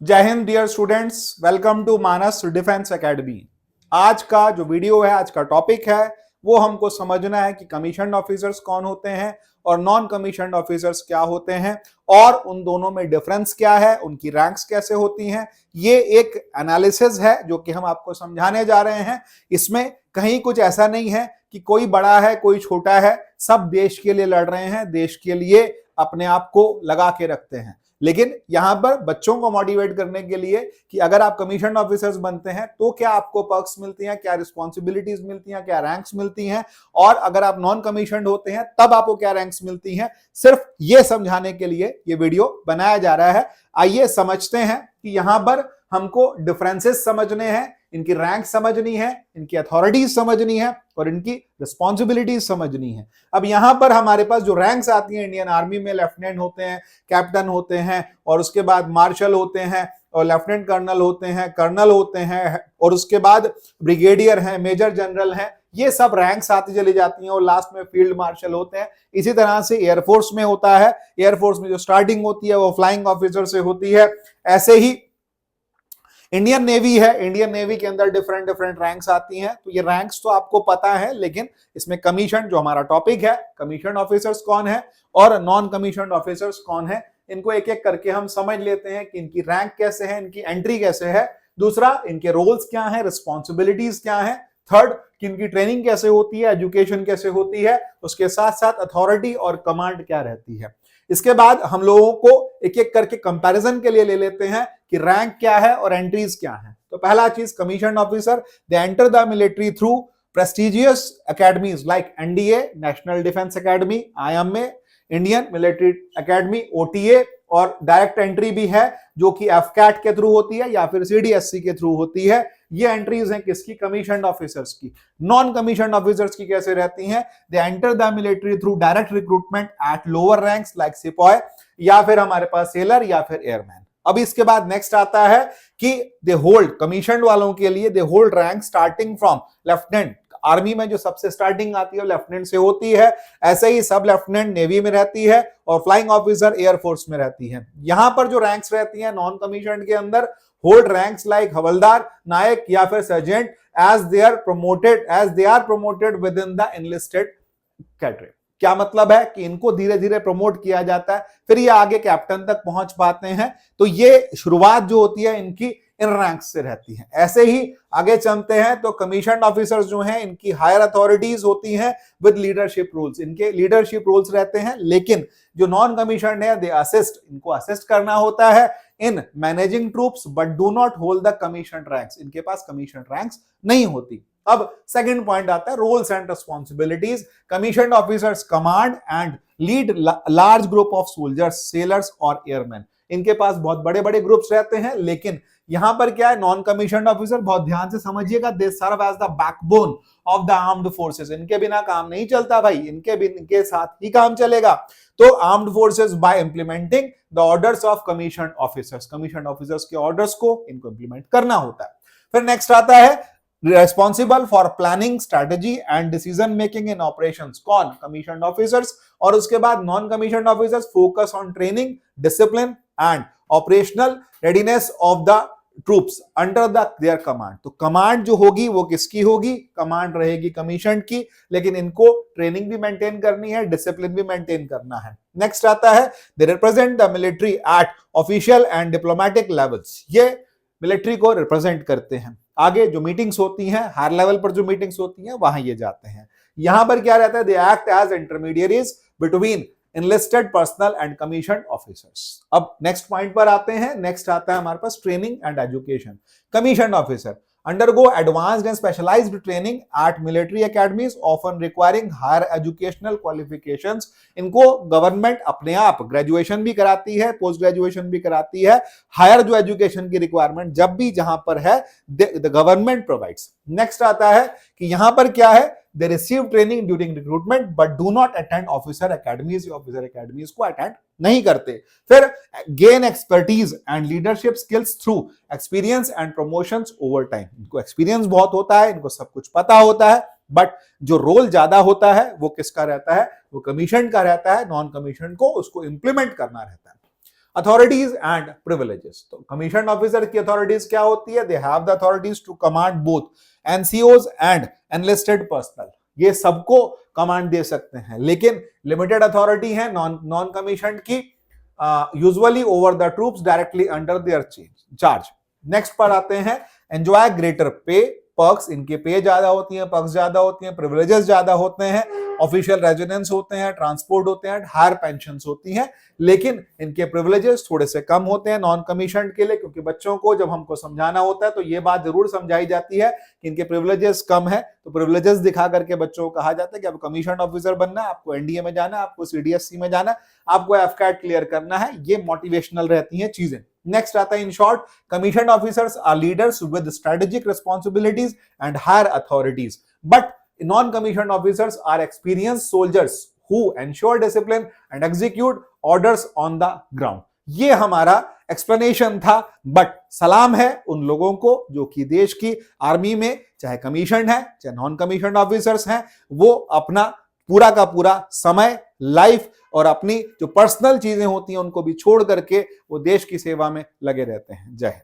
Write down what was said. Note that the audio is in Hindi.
जय हिंद dear students, welcome to Manas defence academy. आज का जो वीडियो है, आज का टॉपिक है, वो हमको समझना है कि कमीशन ऑफिसर्स कौन होते हैं और नॉन कमीशन ऑफिसर्स क्या होते हैं और उन दोनों में डिफरेंस क्या है, उनकी रैंक्स कैसे होती हैं। ये एक एनालिसिस है जो कि हम आपको समझाने जा रहे हैं। इसमें कहीं कुछ ऐसा नहीं है कि कोई बड़ा है कोई छोटा है, सब देश के लिए लड़ रहे हैं, देश के लिए अपने आप को लगा के रखते हैं। लेकिन यहां पर बच्चों को मोटिवेट करने के लिए कि अगर आप कमीशन ऑफिसर्स बनते हैं तो क्या आपको पर्क्स मिलती हैं, क्या रिस्पॉन्सिबिलिटीज मिलती हैं, क्या रैंक्स मिलती हैं, और अगर आप नॉन कमीशन होते हैं तब आपको क्या रैंक्स मिलती हैं, सिर्फ ये समझाने के लिए ये वीडियो बनाया जा रहा है। आइए समझते हैं कि यहां पर हमको डिफरेंसेस समझने हैं, इनकी रैंक समझनी है, इनकी अथॉरिटीज समझनी है और इनकी रिस्पॉन्सिबिलिटीज समझनी है। अब यहां पर हमारे पास जो रैंक्स आती हैं, इंडियन आर्मी में लेफ्टिनेंट होते हैं, कैप्टन होते हैं, और उसके बाद मार्शल होते हैं, और लेफ्टिनेंट कर्नल होते हैं, कर्नल होते हैं, और उसके बाद ब्रिगेडियर हैं, मेजर जनरल हैं। ये सब रैंक्स आती चली जाती हैं और लास्ट में फील्ड मार्शल होते हैं। इसी तरह से एयरफोर्स में होता है, एयरफोर्स में जो स्टार्टिंग होती है वो फ्लाइंग ऑफिसर से होती है। ऐसे ही इंडियन नेवी है, इंडियन नेवी के अंदर डिफरेंट डिफरेंट रैंक्स आती हैं। तो ये रैंक्स तो आपको पता है, लेकिन इसमें कमीशन जो हमारा टॉपिक है, कमीशन ऑफिसर्स कौन है और नॉन कमीशन ऑफिसर्स कौन है, इनको एक एक करके हम समझ लेते हैं कि इनकी रैंक कैसे है, इनकी एंट्री कैसे है। दूसरा, इनके रोल्स क्या है, रिस्पॉन्सिबिलिटीज क्या है। थर्ड, कि इनकी ट्रेनिंग कैसे होती है, एजुकेशन कैसे होती है। उसके साथ साथ अथॉरिटी और कमांड क्या रहती है। इसके बाद हम लोगों को एक एक करके कंपैरिजन के लिए ले लेते हैं कि रैंक क्या है और एंट्रीज क्या है। तो पहला चीज, commission officer, they enter the military through prestigious academies like NDA, National Defense Academy, IMA, Indian military academy, OTA, और डायरेक्ट एंट्री भी है जो कि एफकैट के थ्रू होती है या फिर CDSC के थ्रू होती है। ये एंट्रीज हैं किसकी? कमीशन ऑफिसर्स की। नॉन कमीशन ऑफिसर्स की कैसे रहती हैं? They enter the military through direct recruitment at lower ranks like सिपाही, या फिर हमारे पास सेलर या फिर एयरमैन। अब इसके बाद नेक्स्ट आता है कि दे होल्ड, कमीशन वालों के लिए they hold rank starting from lieutenant. Army में जो सबसे स्टार्टिंग आती है लेफ्टिनेंट से होती है, ऐसे ही सब लेफ्टिनेंट नेवी में रहती है और फ्लाइंग ऑफिसर एयरफोर्स में रहती है। यहां पर जो रैंक्स रहती हैं नॉन कमीशन के अंदर, hold ranks like havildar, naik या फिर sergeant as they are promoted within the enlisted cadre. क्या मतलब है कि इनको धीरे धीरे प्रमोट किया जाता है, फिर ये आगे कैप्टन तक पहुंच पाते हैं। तो ये शुरुआत जो होती है इनकी इन रैंक्स से रहती है। ऐसे ही आगे चलते हैं तो कमीशन ऑफिसर्स जो हैं इनकी हायर अथॉरिटीज होती हैं विद लीडरशिप रूल्स, इनके लीडरशिप रूल्स रहते हैं। लेकिन जो नॉन कमीशन है, दे असिस्ट, इनको असिस्ट करना होता है in managing troops but do not hold the commission ranks, इनके पास कमीशन रैंक्स नहीं होती। अब सेकंड पॉइंट आता है roles and responsibilities. Commission officers command and lead large group of soldiers, sailors और एयरमैन। इनके पास बहुत बड़े बड़े ग्रुप्स रहते हैं। लेकिन यहां पर क्या है, नॉन कमीशन ऑफिसर, बहुत ध्यान से समझिएगा, they serve as the backbone of the armed forces. इनके बिना काम नहीं चलता भाई, इनके साथ ही काम चलेगा। तो armed forces by implementing the orders of commission officers, commission officers के ऑर्डर्स को इनको इंप्लीमेंट करना होता है। फिर नेक्स्ट आता है responsible for planning, strategy and decision making in operations. कौन? Commission officers. और उसके बाद non commission officers focus on training, discipline and operational readiness of the troops under their command. तो कमांड जो होगी वो किसकी होगी? कमांड रहेगी कमीशन की, लेकिन इनको ट्रेनिंग भी मेंटेन करनी है, डिसिप्लिन भी मेंटेन करना है। नेक्स्ट आता है they represent the military at official and diplomatic levels. ये मिलिट्री को रिप्रेजेंट करते हैं। आगे जो मीटिंग्स होती हैं, हायर लेवल पर जो मीटिंग्स होती हैं, वहां ये जाते हैं। यहां पर क्या रहता है? They act as intermediaries between enlisted personnel and commission officers. अब नेक्स्ट पॉइंट पर आते हैं। नेक्स्ट आता है हमारे पास training and education. Commission officer undergo advanced and specialized training at military academies often requiring higher educational qualifications। इनको गवर्नमेंट अपने आप ग्रेजुएशन भी कराती है, पोस्ट ग्रेजुएशन भी कराती है। हायर जो एजुकेशन की रिक्वायरमेंट जब भी जहां पर है, द गवर्नमेंट प्रोवाइड्स। नेक्स्ट आता है कि यहां पर क्या है, they receive training during recruitment but do not attend officer academies। Officer academies को अटेंड नहीं करते। फिर gain expertise and leadership skills through experience and promotions over time। इनको एक्सपीरियंस बहुत होता है, इनको सब कुछ पता होता है, बट जो रोल ज्यादा होता है वो किसका रहता है? वो कमीशन का रहता है। नॉन कमीशन को उसको इंप्लीमेंट करना रहता है। Authorities and privileges. तो कमीशन ऑफिसर की अथॉरिटीज क्या होती है? They have the authorities to command both NCOs and enlisted personnel. ये सबको कमांड दे सकते हैं, लेकिन लिमिटेड अथॉरिटी है नॉन कमीशन की, usually over the troops directly under their charge. Next पर आते हैं, एंजॉय ग्रेटर पे पर्क्स, इनके पे ज्यादा होती हैं, पर्क्स ज्यादा होती हैं, प्रिविलेजेस ज्यादा होते हैं, ऑफिशियल रेजिडेंस होते हैं, ट्रांसपोर्ट होते हैं, हायर पेंशंस होती हैं, लेकिन इनके प्रिविलेजेस थोड़े से कम होते हैं नॉन कमीशन के लिए, क्योंकि बच्चों को जब हमको समझाना होता है तो ये बात जरूर समझाई जाती है कि इनके प्रिविलेजेस कम है, तो प्रिविलेजेस दिखा करके बच्चों को कहा जाता है कि अब कमीशन ऑफिसर बनना है, आपको एनडीए में जाना है, आपको सीडीएससी में जाना है, आपको एफकैट क्लियर करना है। ये मोटिवेशनल रहती हैं चीजें। नेक्स्ट आता है, in short, commission officers are leaders with strategic responsibilities and higher authorities, but non-commissioned officers are experienced soldiers who ensure discipline and execute orders on the ground। ये हमारा एक्सप्लेनेशन था, बट सलाम है उन लोगों को जो कि देश की आर्मी में चाहे कमीशन है चाहे नॉन कमीशन ऑफिसर्स हैं, वो अपना पूरा का पूरा समय, लाइफ और अपनी जो पर्सनल चीजें होती हैं उनको भी छोड़ करके वो देश की सेवा में लगे रहते हैं। जय हिंद।